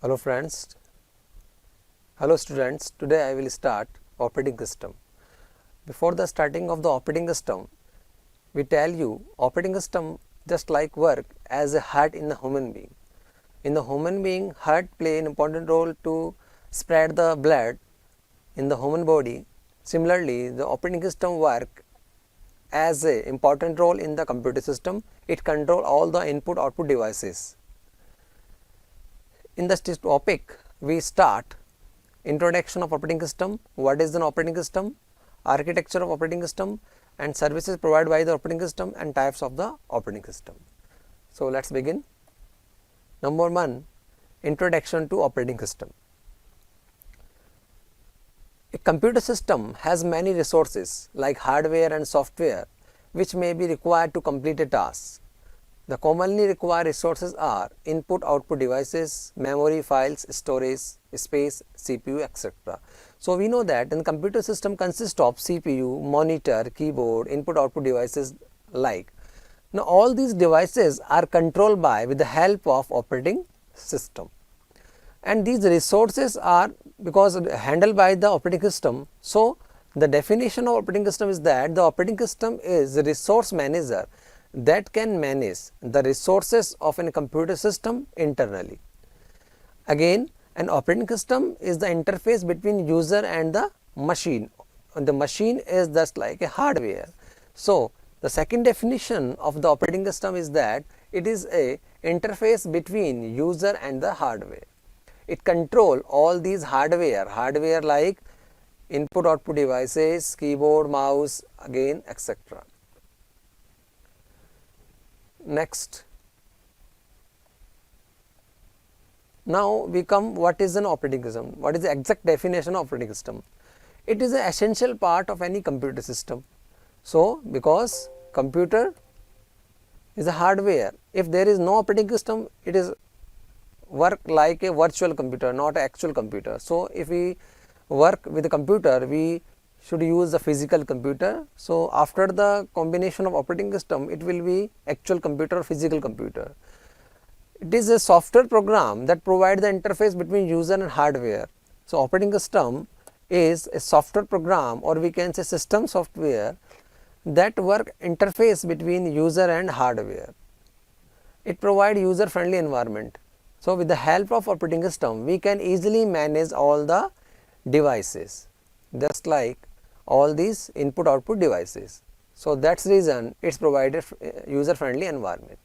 Hello friends, hello students. Today I will start operating system. Before the starting of the operating system, we tell you operating system just like work as a heart in the human being. In the human being, heart play an important role to spread the blood in the human body. Similarly, the operating system work as a important role in the computer system. It control all the input output devices. In this topic, we start introduction of operating system, what is an operating system, architecture of operating system, and services provided by the operating system and types of the operating system. So let's begin. Number 1, introduction to operating system. A computer system has many resources like hardware and software which may be required to complete a task. The commonly required resources are input output devices, memory, files, storage, space, CPU, etc. So we know that in computer system consists of CPU, monitor, keyboard, input output devices like. Now all these devices are controlled by with the help of operating system. And these resources are because handled by the operating system. So the definition of operating system is that the operating system is a resource manager that can manage the resources of a computer system internally. Again, an operating system is the interface between user and the machine. And the machine is just like a hardware. So the second definition of the operating system is that it is a interface between user and the hardware. It control all these hardware like input output devices, keyboard, mouse, again, etc. Next, now we come what is an operating system, what is the exact definition of operating system. It is an essential part of any computer system. So because computer is a hardware, if there is no operating system, it is work like a virtual computer, not an actual computer. So if we work with a computer, we should use the physical computer. So after the combination of operating system, it will be actual computer or physical computer. It is a software program that provides the interface between user and hardware. So operating system is a software program, or we can say system software that work interface between user and hardware. It provides user friendly environment. So with the help of operating system, we can easily manage all the devices, just like all these input output devices. So that's the reason it's provided user friendly environment.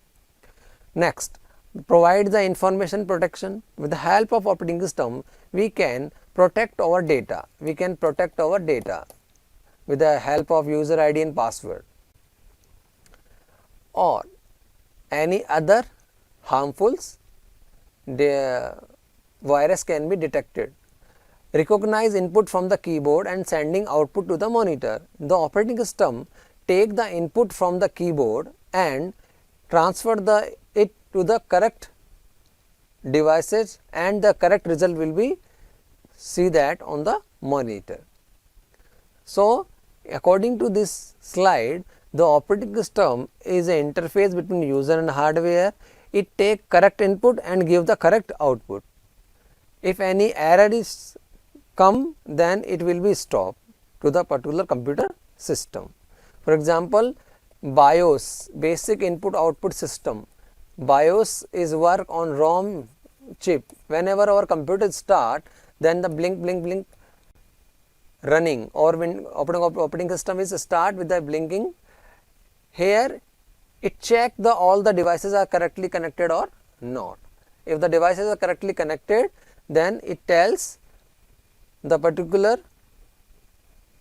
Next, provide the information protection. With the help of operating system, we can protect our data. We can protect our data with the help of user ID and password, or any other harmful virus can be detected. Recognize input from the keyboard and sending output to the monitor. The operating system take the input from the keyboard and transfer it to the correct devices, and the correct result will be see that on the monitor. So according to this slide, the operating system is an interface between user and hardware. It take correct input and give the correct output. If any error is come, then it will be stopped to the particular computer system. For example, BIOS, basic input output system. BIOS is work on ROM chip. Whenever our computer start, then the blink running, or when operating system is start with the blinking. Here it check all the devices are correctly connected or not. If the devices are correctly connected, then it tells the particular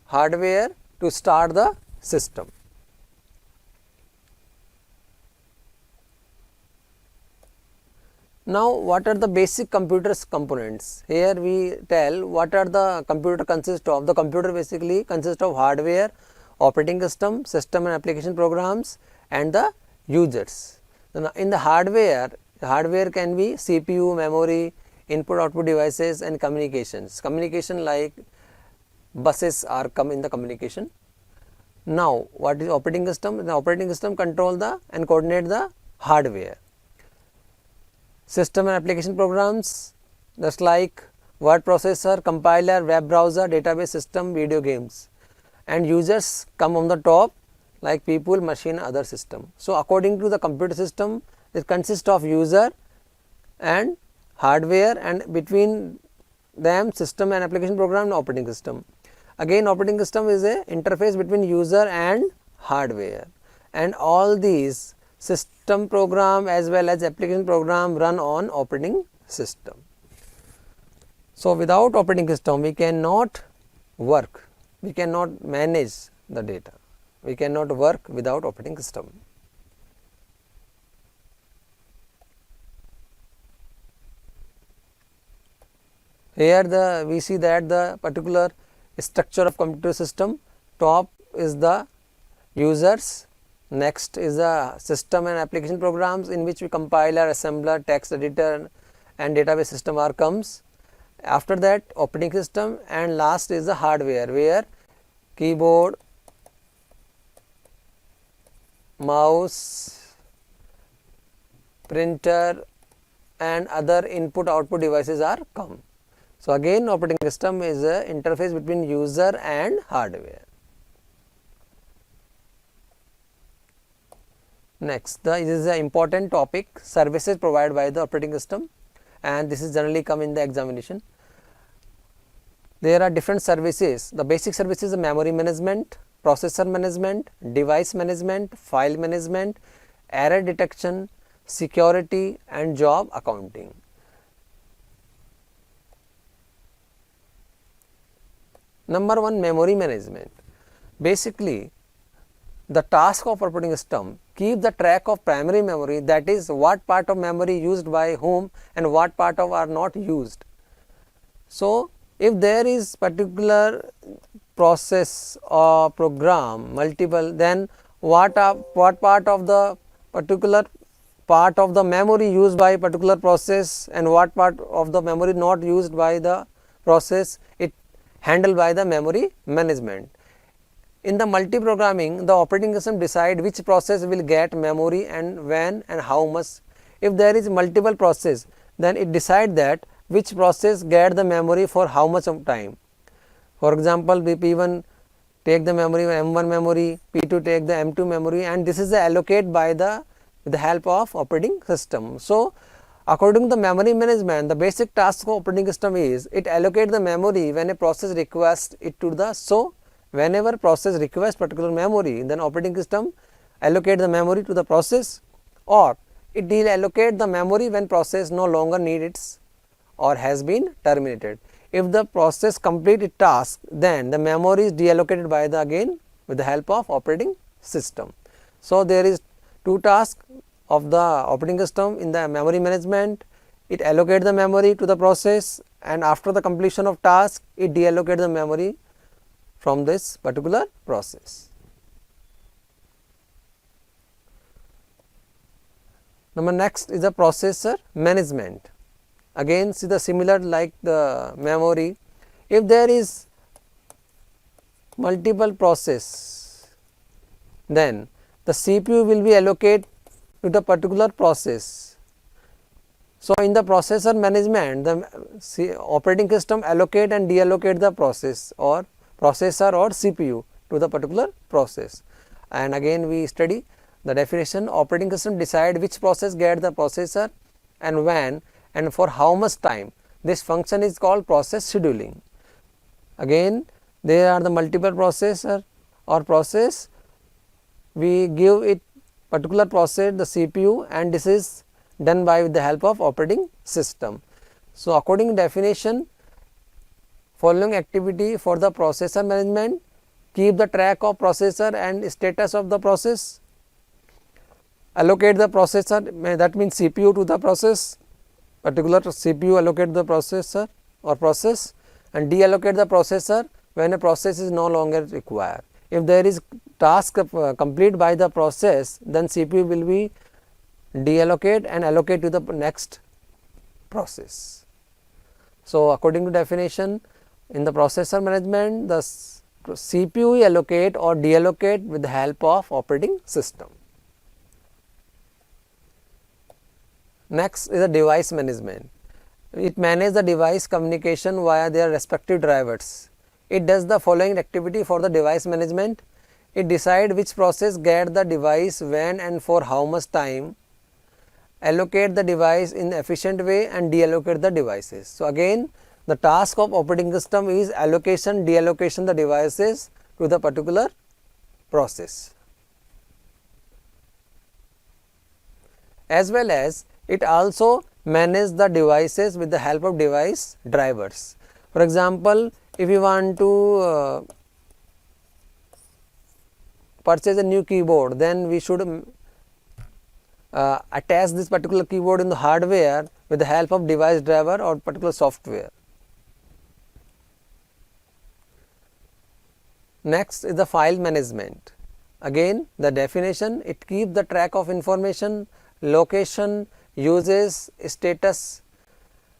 hardware to start the system. Now what are the basic computer's components? Here we tell what are the computer consist of. The computer basically consists of hardware, operating system, system and application programs, and the users. In the hardware can be CPU, memory, input output devices, and communications. Communication like buses are come in the communication. Now what is operating system? The operating system control and coordinate the hardware. System and application programs just like word processor, compiler, web browser, database system, video games, and users come on the top like people, machine, other system. So, according to the computer system, it consists of user and hardware, and between them system and application program and operating system. Again, operating system is a interface between user and hardware, and all these system program as well as application program run on operating system. So, without operating system we cannot work, we cannot manage the data, we cannot work without operating system. Here we see that the particular structure of computer system, top is the users, next is the system and application programs in which we compiler, assembler, text editor and database system are comes. After that operating system, and last is the hardware where keyboard, mouse, printer and other input output devices are come. So, again operating system is a interface between user and hardware. Next, this is an important topic, services provided by the operating system, and this is generally come in the examination. There are different services. The basic services are memory management, processor management, device management, file management, error detection, security and job accounting. Number 1, memory management. Basically, the task of operating system keep the track of primary memory, that is what part of memory used by whom and what part of are not used. So, if there is particular process or program multiple, then what part of the particular part of the memory used by particular process and what part of the memory not used by the process, it handled by the memory management. In the multi-programming, the operating system decide which process will get memory and when and how much. If there is multiple process, then it decide that which process get the memory for how much of time. For example, P1 take the memory M1 memory, P2 take the M2 memory, and this is allocate by the with the help of operating system. So, according to the memory management, the basic task of operating system is it allocate the memory when a process requests it to the. So, whenever process requests particular memory, then operating system allocate the memory to the process, or it will allocate the memory when process no longer needs it or has been terminated. If the process complete its task, then the memory is deallocated by the again with the help of operating system. So, there is two tasks of the operating system in the memory management. It allocate the memory to the process, and after the completion of task, it deallocate the memory from this particular process. Number next is the processor management. Again, see the similar like the memory. If there is multiple process, then the CPU will be allocated to the particular process. So, in the processor management, the operating system allocate and deallocate the process or processor or CPU to the particular process. And again we study the definition. Operating system decide which process get the processor and when and for how much time. This function is called process scheduling. Again, there are the multiple processor or process, we give it particular process the CPU, and this is done by with the help of operating system. So, according to definition, following activity for the processor management: keep the track of processor and status of the process, allocate the processor, that means CPU to the process, particular CPU allocate the processor or process, and deallocate the processor when a process is no longer required. If there is task complete by the process, then CPU will be deallocate and allocate to the next process. So, according to definition, in the processor management, the CPU allocate or deallocate with the help of operating system. Next is the device management. It manages the device communication via their respective drivers. It does the following activity for the device management. It decides which process get the device when and for how much time, allocate the device in efficient way and deallocate the devices. So, again the task of operating system is allocation, deallocation the devices to the particular process. As well as it also manages the devices with the help of device drivers. For example, if you want to purchase a new keyboard, then we should attach this particular keyboard in the hardware with the help of device driver or particular software. Next is the file management. Again the definition, it keeps the track of information, location, uses, status.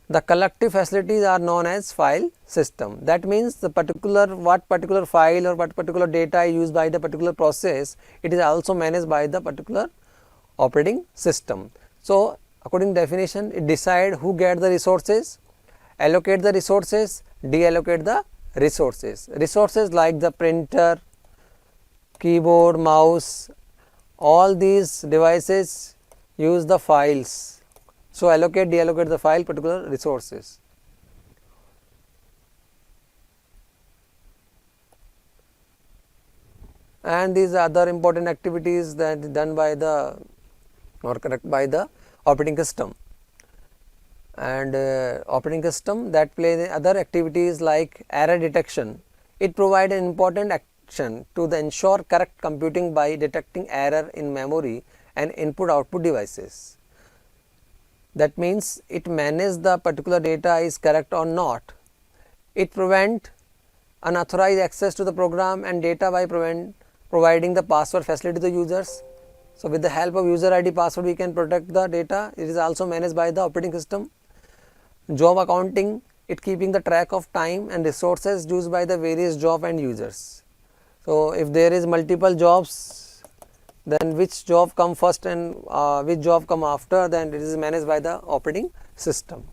The collective facilities are known as file system. That means the what particular file or what particular data is used by the particular process, it is also managed by the particular operating system. So, according to definition, it decide who get the resources, allocate the resources, deallocate the resources. Resources like the printer, keyboard, mouse, all these devices use the files. So, allocate, deallocate the file particular resources. And these other important activities that done by the or correct by the operating system. And operating system that play the other activities like error detection. It provides an important action to the ensure correct computing by detecting error in memory and input output devices. That means it manages the particular data is correct or not. It prevent unauthorized access to the program and data by providing the password facility to the users. So, with the help of user ID password we can protect the data. It is also managed by the operating system. Job accounting, it keeping the track of time and resources used by the various job and users. So, if there is multiple jobs, then which job come first and which job come after, then it is managed by the operating system.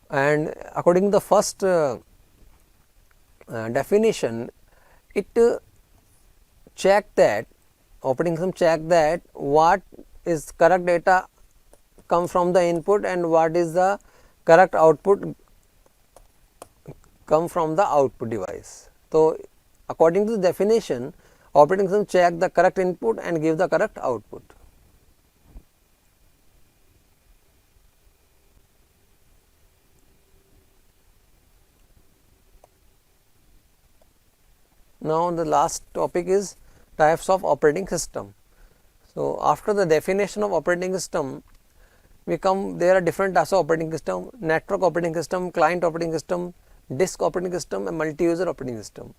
And according to the first definition, it check that operating system check that what is correct data come from the input and what is the correct output come from the output device. So, according to the definition, operating system check the correct input and give the correct output. Now, the last topic is types of operating system. So, after the definition of operating system, there are different types of operating system: network operating system, client operating system, disk operating system and multi-user operating system.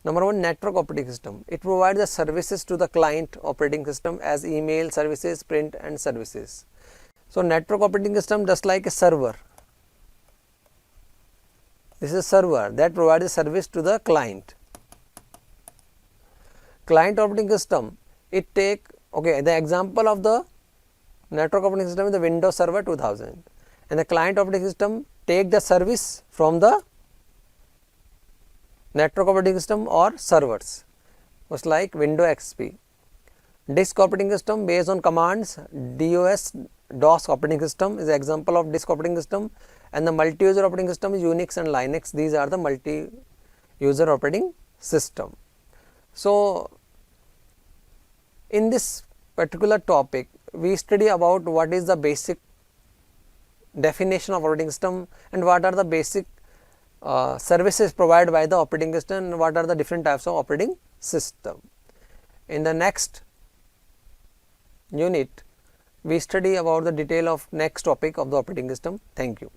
Number 1, network operating system. It provides the services to the client operating system as email services, print and services. So, network operating system just like a server. This is a server that provides a service to the client. Client operating system, it take the example of the network operating system is the Windows Server 2000 and the client operating system take the service from the network operating system or servers, just like Windows XP. Disk operating system based on commands, DOS operating system is an example of disk operating system, and the multi-user operating system is Unix and Linux. These are the multi-user operating system. So, in this particular topic we study about what is the basic definition of operating system and what are the basic services provided by the operating system and what are the different types of operating system. In the next unit we study about the detail of next topic of the operating system. Thank you.